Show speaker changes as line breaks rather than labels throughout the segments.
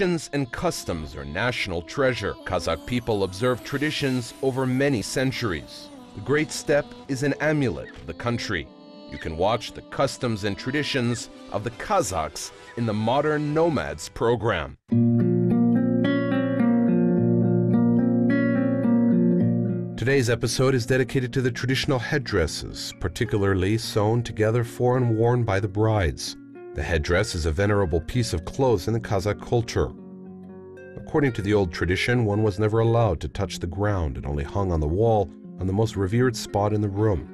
Traditions and customs are national treasure. Kazakh people observe traditions over many centuries. The great steppe is an amulet of the country. You can watch the customs and traditions of the Kazakhs in the Modern Nomads program. Today's episode is dedicated to the traditional headdresses, particularly sewn together for and worn by the brides. The headdress is a venerable piece of cloth in the Kazakh culture. According to the old tradition, one was never allowed to touch the ground and only hung on the wall on the most revered spot in the room.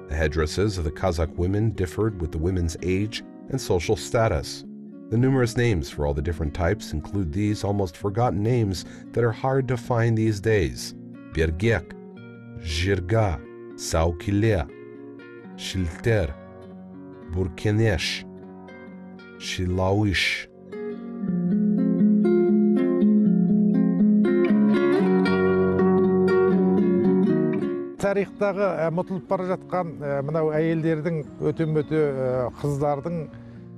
The headdresses of the Kazakh women differed with the women's age and social status. The numerous names for all the different types include these almost forgotten names that are hard to find these days: Bergek, Jirga, Saukile, Shilter, Burkenesh, Shilawish.
Тарихтағы ұмытылып бара жатқан мынау әйелдердің өте-мөте қыздардың.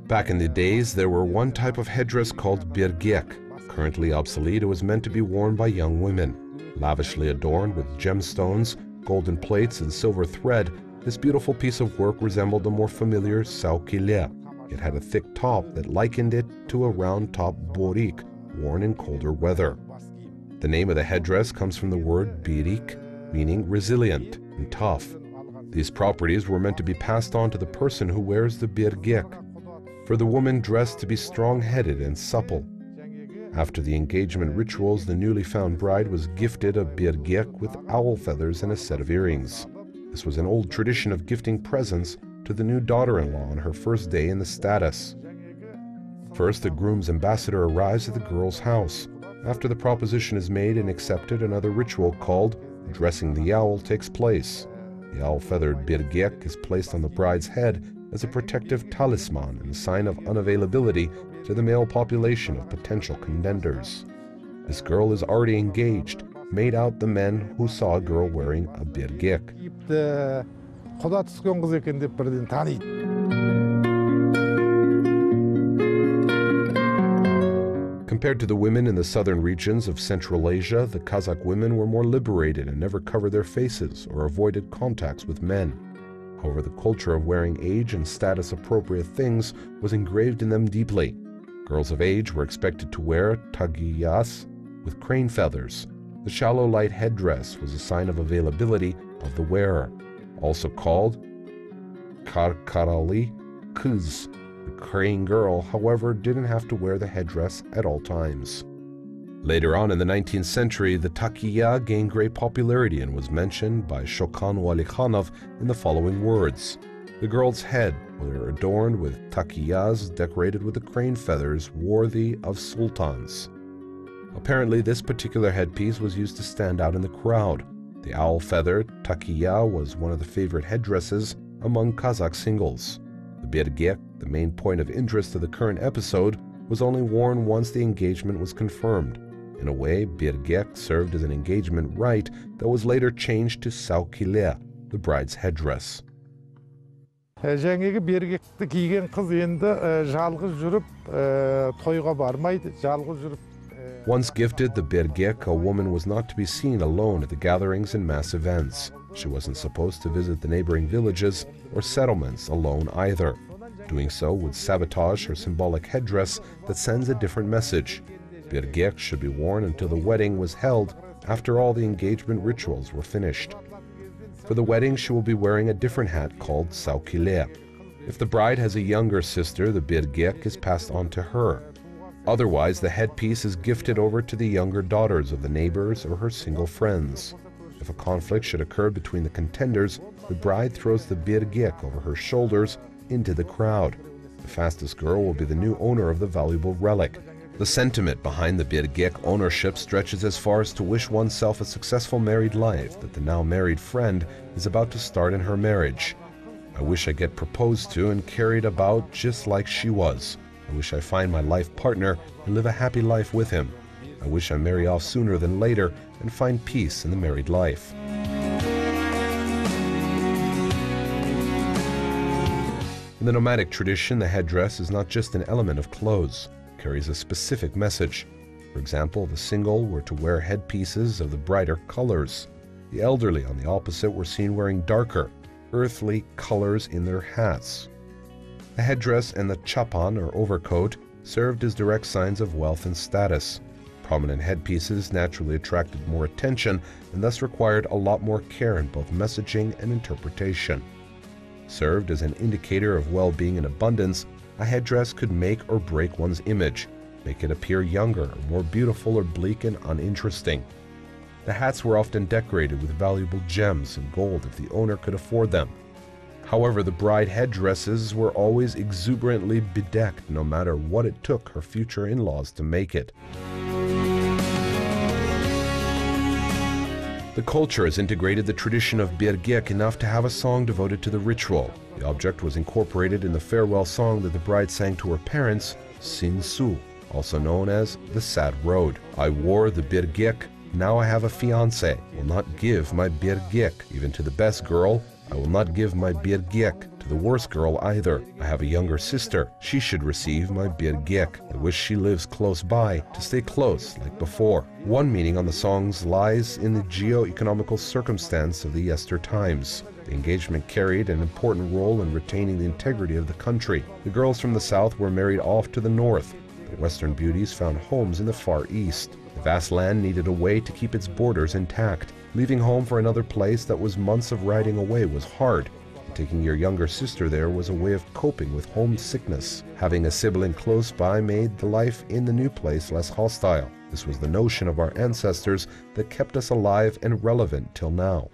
Back in the days, there were one type of headdress called birgek. Currently obsolete, it was meant to be worn by young women. Lavishly adorned with gemstones, golden plates, and silver thread, this beautiful piece of work resembled the more familiar saukile. It had a thick top that likened it to a round-top borik, worn in colder weather. The name of the headdress comes from the word birik, meaning resilient and tough. These properties were meant to be passed on to the person who wears the birgek, for the woman dressed to be strong-headed and supple. After the engagement rituals, the newly found bride was gifted a birgek with owl feathers and a set of earrings. This was an old tradition of gifting presents to the new daughter-in-law on her first day in the status. First, the groom's ambassador arrives at the girl's house. After the proposition is made and accepted, another ritual called dressing the owl takes place. The owl-feathered birgek is placed on the bride's head as a protective talisman and a sign of unavailability to the male population of potential contenders. This girl is already engaged, made out the men who saw a girl wearing a birgek. Compared to the women in the southern regions of Central Asia, the Kazakh women were more liberated and never covered their faces or avoided contacts with men. However, the culture of wearing age and status-appropriate things was engraved in them deeply. Girls of age were expected to wear tagiyas with crane feathers. The shallow light headdress was a sign of availability of the wearer, also called karkarali kuz. The crane girl, however, didn't have to wear the headdress at all times. Later on in the 19th century, the takiya gained great popularity and was mentioned by Shokan Walikhanov in the following words: "The girl's head were adorned with takiyas decorated with the crane feathers worthy of sultans." Apparently, this particular headpiece was used to stand out in the crowd. The owl-feathered takiya was one of the favorite headdresses among Kazakh singles. The birgek, the main point of interest of the current episode, was only worn once the engagement was confirmed. In a way, birgek served as an engagement rite that was later changed to saukile, the bride's headdress.
Жаңағы бергекті киген қыз енді жалғыз жүріп тойға бармайды, жалғыз жүріп.
Once gifted the birgek, a woman was not to be seen alone at the gatherings and mass events. She wasn't supposed to visit the neighboring villages or settlements alone either. Doing so would sabotage her symbolic headdress that sends a different message. Birgek should be worn until the wedding was held, after all the engagement rituals were finished. For the wedding, she will be wearing a different hat called saukile. If the bride has a younger sister, the birgek is passed on to her. Otherwise, the headpiece is gifted over to the younger daughters of the neighbors or her single friends. If a conflict should occur between the contenders, the bride throws the birgek over her shoulders into the crowd. The fastest girl will be the new owner of the valuable relic. The sentiment behind the birgek ownership stretches as far as to wish oneself a successful married life that the now married friend is about to start in her marriage. I wish I get proposed to and carried about just like she was. I wish I find my life partner and live a happy life with him. I wish I marry off sooner than later and find peace in the married life. In the nomadic tradition, the headdress is not just an element of clothes. carries a specific message. For example, the single were to wear headpieces of the brighter colors. The elderly, on the opposite, were seen wearing darker, earthly colors in their hats. The headdress and the chapan, or overcoat, served as direct signs of wealth and status. Prominent headpieces naturally attracted more attention and thus required a lot more care in both messaging and interpretation. Served as an indicator of well-being and abundance, a headdress could make or break one's image, make it appear younger, or more beautiful, or bleak and uninteresting. The hats were often decorated with valuable gems and gold if the owner could afford them. However, the bride headdresses were always exuberantly bedecked, no matter what it took her future in-laws to make it. The culture has integrated the tradition of birgek enough to have a song devoted to the ritual. The object was incorporated in the farewell song that the bride sang to her parents, Sinsu, also known as the Sad Road. I wore the birgek, now I have a fiancé, will not give my birgek. Even to the best girl, I will not give my birgek. To the worst girl either. I have a younger sister, she should receive my birgek. I wish she lives close by, to stay close like before. One meaning on the songs lies in the geo-economical circumstance of the yester times. The engagement carried an important role in retaining the integrity of the country. The girls from the south were married off to the north. The western beauties found homes in the far east. The vast land needed a way to keep its borders intact. Leaving home for another place that was months of riding away was hard. Taking your younger sister there was a way of coping with homesickness. Having a sibling close by made the life in the new place less hostile. This was the notion of our ancestors that kept us alive and relevant till now.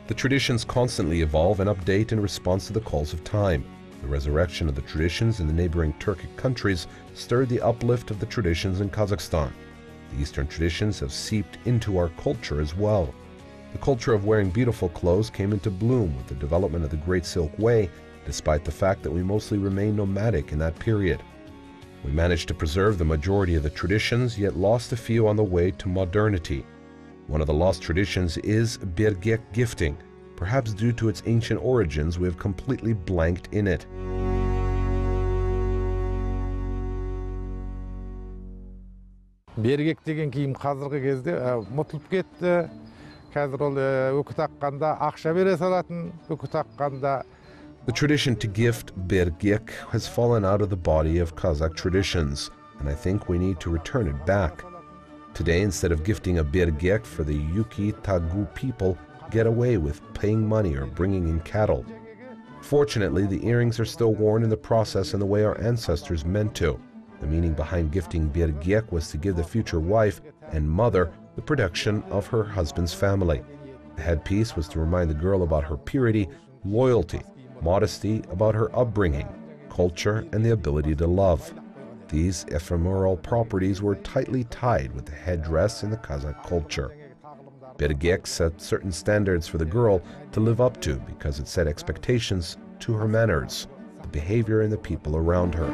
The traditions constantly evolve and update in response to the calls of time. The resurrection of the traditions in the neighboring Turkic countries stirred the uplift of the traditions in Kazakhstan. The Eastern traditions have seeped into our culture as well. The culture of wearing beautiful clothes came into bloom with the development of the Great Silk Way, despite the fact that we mostly remained nomadic in that period. We managed to preserve the majority of the traditions, yet lost a few on the way to modernity. One of the lost traditions is birgek gifting. Perhaps due to its ancient origins, we have completely blanked in it.
Birgek деген кийим қазіргі кезде ұмытылып кетті. Қазір ол үкі таққанда ақша бере салатын, үкі таққанда.
The tradition to gift birgek has fallen out of the body of Kazakh traditions, and I think we need to return it back. Today, instead of gifting a birgek for the Yuki Tagu people, get away with paying money or bringing in cattle. Fortunately, the earrings are still worn in the process in the way our ancestors meant to. The meaning behind gifting birgek was to give the future wife and mother the protection of her husband's family. The headpiece was to remind the girl about her purity, loyalty, modesty, about her upbringing, culture, and the ability to love. These ephemeral properties were tightly tied with the headdress in the Kazakh culture. Birgek set certain standards for the girl to live up to because it set expectations to her manners, the behavior, and the people around her.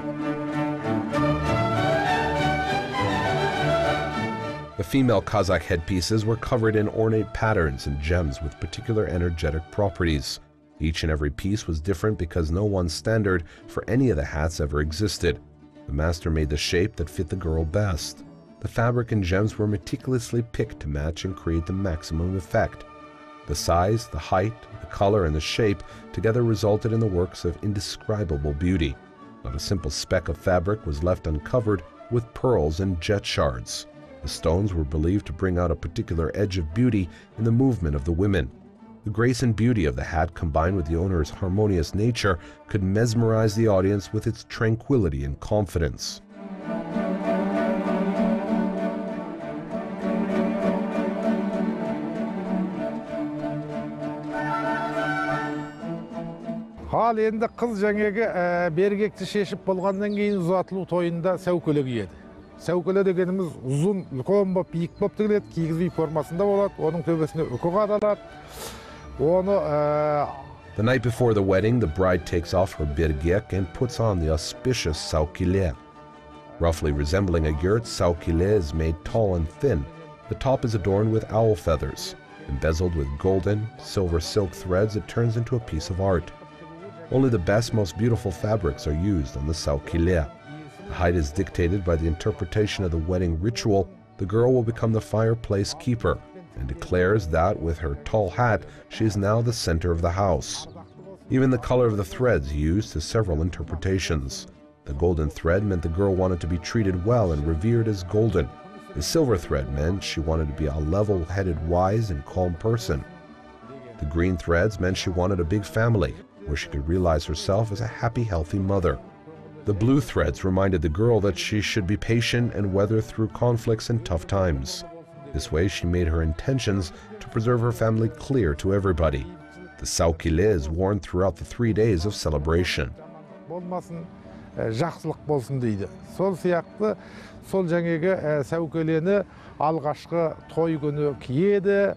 The female Kazakh headpieces were covered in ornate patterns and gems with particular energetic properties. Each and every piece was different because no one standard for any of the hats ever existed. The master made the shape that fit the girl best. The fabric and gems were meticulously picked to match and create the maximum effect. The size, the height, the color, and the shape together resulted in the works of indescribable beauty. Not a simple speck of fabric was left uncovered with pearls and jet shards. The stones were believed to bring out a particular edge of beauty in the movement of the women. The grace and beauty of the hat combined with the owner's harmonious nature could mesmerize the audience with its tranquility and confidence.
Ал енді қыз жаңағы бергекті шешіп болғаннан кейін ұзатылу тойында сәукеле киеді. Сәукеле дегеніміз ұзын, үлкен болып, биік болып тігіледі, кигіз үй формасында болады, оның төбесіне үкі қадалады.
The night before the wedding, the bride takes off her birgek and puts on the auspicious saukile. Roughly resembling a yurt, saukile is made tall and thin. The top is adorned with owl feathers. Embezzled with golden, silver silk threads, it turns into a piece of art. Only the best, most beautiful fabrics are used on the saukile. The height is dictated by the interpretation of the wedding ritual. The girl will become the fireplace keeper and declares that with her tall hat, she is now the center of the house. Even the color of the threads used has several interpretations. The golden thread meant the girl wanted to be treated well and revered as golden. The silver thread meant she wanted to be a level-headed, wise, and calm person. The green threads meant she wanted a big family, where she could realize herself as a happy, healthy mother. The blue threads reminded the girl that she should be patient and weather through conflicts and tough times. This way she made her intentions to preserve her family clear to everybody. The saukile is worn throughout the 3 days of celebration.
Жақсылық болсын дейді. Сол сияқты сол жаңағы сәукелені алғашқы той күні киеді.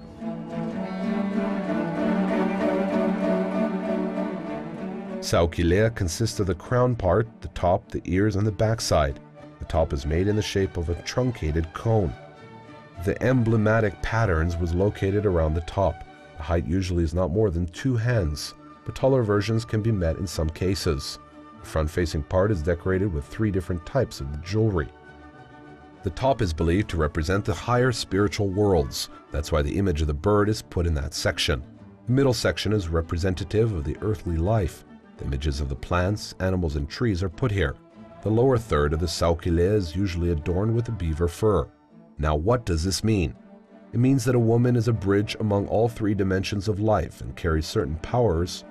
Saukile consists of the crown part, the top, the ears, and the backside. The top is made in the shape of a truncated cone. The emblematic patterns was located around the top. The height usually is not more than 2 hands, but taller versions can be met in some cases. The front-facing part is decorated with 3 different types of jewelry. The top is believed to represent the higher spiritual worlds. That's why the image of the bird is put in that section. The middle section is representative of the earthly life. The images of the plants, animals, and trees are put here. The lower third of the saukile is usually adorned with a beaver fur. Now, what does this mean? It means that a woman is a bridge among all 3 dimensions of life and carries certain powers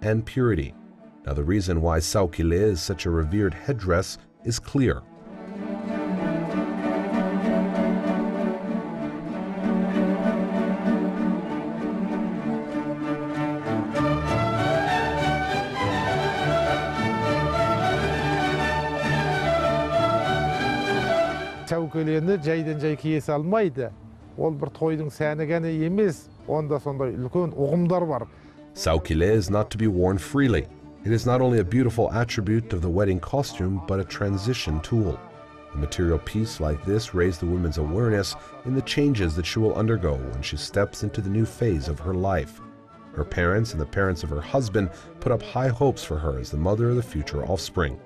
and purity. Now, the reason why saukile is such a revered headdress is clear.
Сәукелені жайдан жай кие салмайды. Ол бір тойдың сәні ғана емес, онда сондай үлкен ұғымдар бар.
Saukile is not to be worn freely. It is not only a beautiful attribute of the wedding costume, but a transition tool. A material piece like this raised the woman's awareness in the changes that she will undergo when she steps into the new phase of her life. Her parents and the parents of her husband put up high hopes for her as the mother of the future offspring.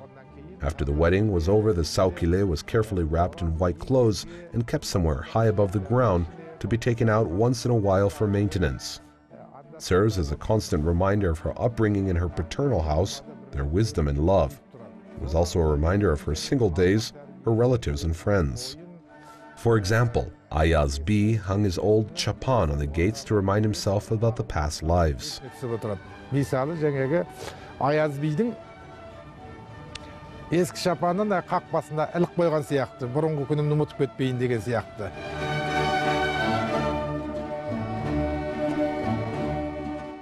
After the wedding was over, the saukile was carefully wrapped in white clothes and kept somewhere high above the ground to be taken out once in a while for maintenance. It serves as a constant reminder of her upbringing in her paternal house, their wisdom and love. It was also a reminder of her single days, her relatives and friends. For example, Ayaz B hung his old chapan on the gates to remind himself about the past lives.
Мысалы, жаңағы Ayaz B'дің ескі шапанын қақпасына іліп қойған сияқты, бұрынғы күнімді ұмытып кетпейін деген сияқты.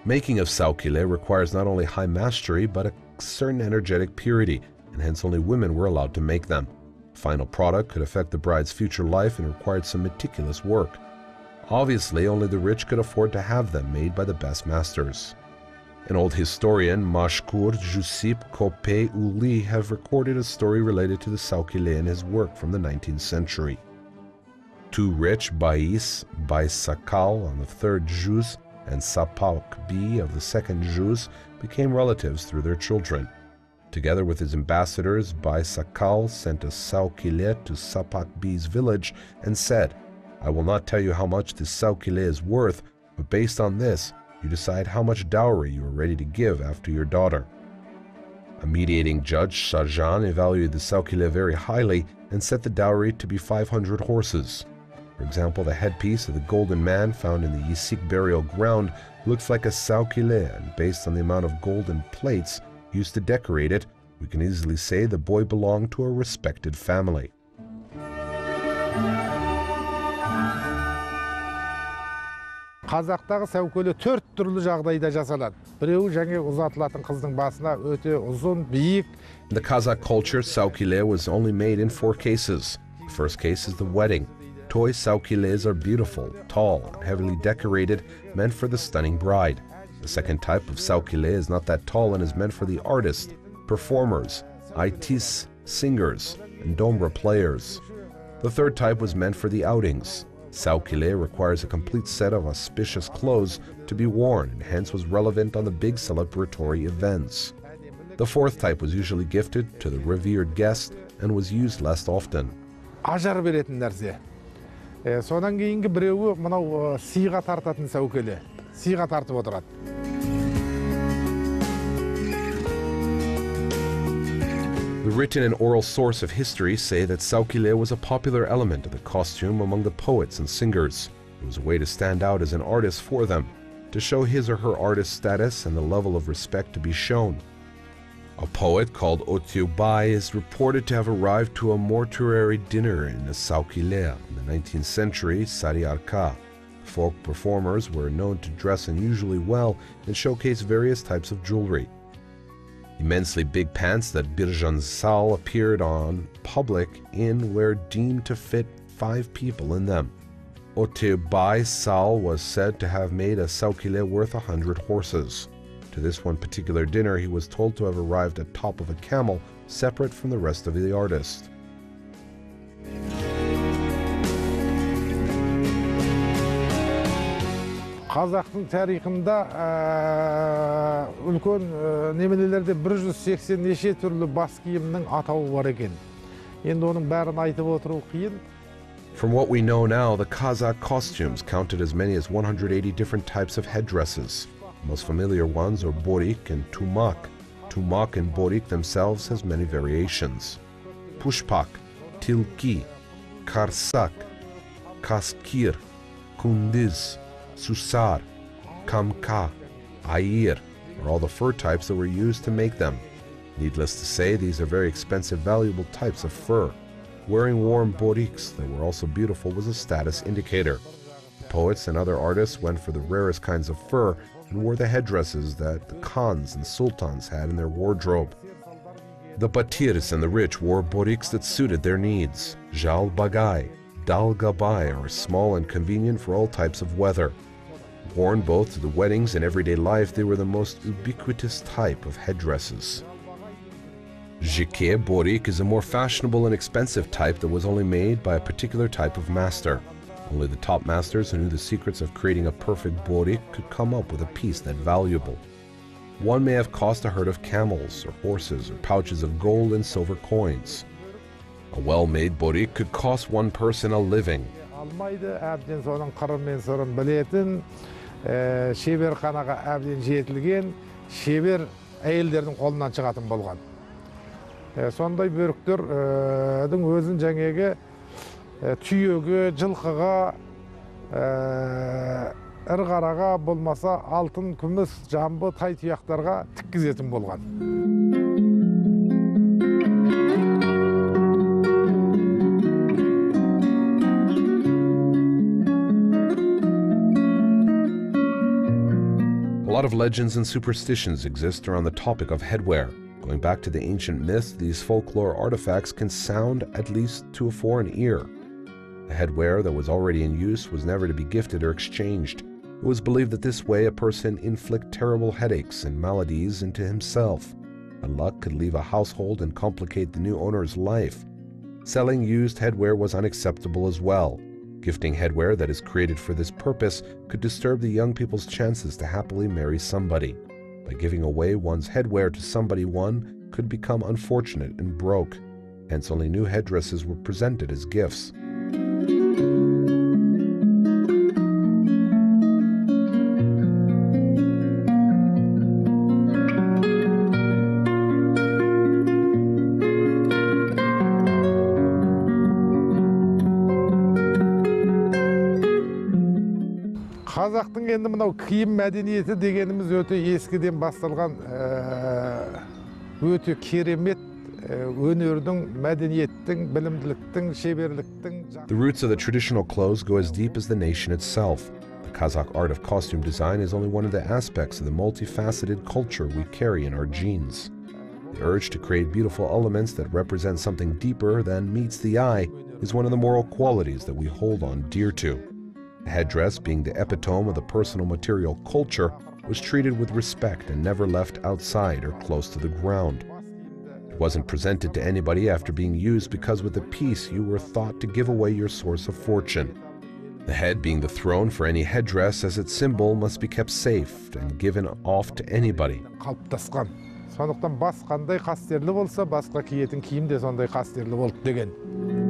Making of saukile requires not only high mastery, but a certain energetic purity, and hence only women were allowed to make them. The final product could affect the bride's future life and required some meticulous work. Obviously, only the rich could afford to have them made by the best masters. An old historian, Mashkur Jusip Kopay Uli, have recorded a story related to the saukile in his work from the 19th century. 2 rich Bais, Sakal on the 3rd Juz and Sapak B of the 2nd Juz became relatives through their children. Together with his ambassadors, Sakal sent a saukile to Sapak B's village and said, "I will not tell you how much this saukile is worth, but based on this, you decide how much dowry you are ready to give after your daughter." A mediating judge, Shajan, evaluated the saukile very highly and set the dowry to be 500 horses. For example, the headpiece of the golden man found in the Yisik burial ground looks like a saukile, and based on the amount of golden plates used to decorate it, we can easily say the boy belonged to a respected family.
Қазақтағы сәукеле 4 түрлі жағдайда жасалады. Біреуі жаңа ұзатылатын қыздың басына өте ұзын, биік.
In the Kazakh culture, saukile was only made in 4 cases. The first case is the wedding. Toy saukiles are beautiful, tall, and heavily decorated, meant for the stunning bride. The second type of saukile is not that tall and is meant for the artist, performers, itis, singers, and dombra players. The third type was meant for the outings. Saukile requires a complete set of auspicious clothes to be worn and hence was relevant on the big celebratory events. The fourth type was usually gifted to the revered guest and was used less often.
Ажар беретін нәрсе. Сонан кейінгі біреуі мынау сыйға тартатын сәукеле. Сыйға тартып отырады.
The written and oral source of history say that saukile was a popular element of the costume among the poets and singers. It was a way to stand out as an artist for them, to show his or her artist status and the level of respect to be shown. A poet called Joly is reported to have arrived to a mortuary dinner in a saukile in the 19th century Sari Arka. Folk performers were known to dress unusually well and showcase various types of jewelry. Immensely big pants that Birjan Sal appeared on public in were deemed to fit 5 people in them. Joly Sal was said to have made a saukile worth 100 horses. To this one particular dinner, he was told to have arrived atop of a camel, separate from the rest of the artist.
Қазақтың тарихында үлкен немелерде 180 неше түрлі бас киімнің атауы бар екен. Енді оның бәрін айтып отыру қиын.
From what we know now, the Kazakh costumes counted as many as 180 different types of headdresses. The most familiar ones are borik and tumak. Tumak and borik themselves has many variations. Pushpak, tilki, karsak, kaskir, kundiz, susar, kamka, ayir are all the fur types that were used to make them. Needless to say, these are very expensive, valuable types of fur. Wearing warm boriks that were also beautiful was a status indicator. The poets and other artists went for the rarest kinds of fur and wore the headdresses that the khans and sultans had in their wardrobe. The batirs and the rich wore boriks that suited their needs. Jal bagay, dal gabay are small and convenient for all types of weather. Worn both to the weddings and everyday life, they were the most ubiquitous type of headdresses. Jike borik is a more fashionable and expensive type that was only made by a particular type of master. Only the top masters who knew the secrets of creating a perfect borik could come up with a piece that valuable. One may have cost a herd of camels, or horses, or pouches of gold and silver coins. A well-made borik could cost one person a living.
Алмайды, әбден соның қырын мен сырын білетін, шеберханаға әбден жетілген, шебер әйелдердің қолынан шығатын болған. Сондай бөріктердің өзін жаңағы түйеге, жылқыға, ірғараға болмаса алтын, күміс, жамбы, тай тұяқтарға тіккізетін болған.
A lot of legends and superstitions exist around the topic of headwear. Going back to the ancient myths, these folklore artifacts can sound, at least to a foreign ear. The headwear that was already in use was never to be gifted or exchanged. It was believed that this way a person inflict terrible headaches and maladies into himself. And luck could leave a household and complicate the new owner's life. Selling used headwear was unacceptable as well. Gifting headwear that is created for this purpose could disturb the young people's chances to happily marry somebody. By giving away one's headwear to somebody, one could become unfortunate and broke. Hence, only new headdresses were presented as gifts.
Қазақтың енді мынау киім мәдениеті дегеніміз өте ескіден басталған өте керемет өнердің, мәдениеттің, білімділіктің, шеберліктің.
The roots of the traditional clothes go as deep as the nation itself. The Kazakh art of costume design is only one of the aspects of the multifaceted culture we carry in our genes. The urge to create beautiful elements that represent something deeper than meets the eye is one of the moral qualities that we hold on dear to. The headdress, being the epitome of the personal material culture, was treated with respect and never left outside or close to the ground. It wasn't presented to anybody after being used because with the piece you were thought to give away your source of fortune. The head, being the throne for any headdress as its symbol, must be kept safe and given off to anybody.
Қалыптасқан Сондықтан бас қандай қастерлі болса, басқа киетін киім де сондай қастерлі болды деген.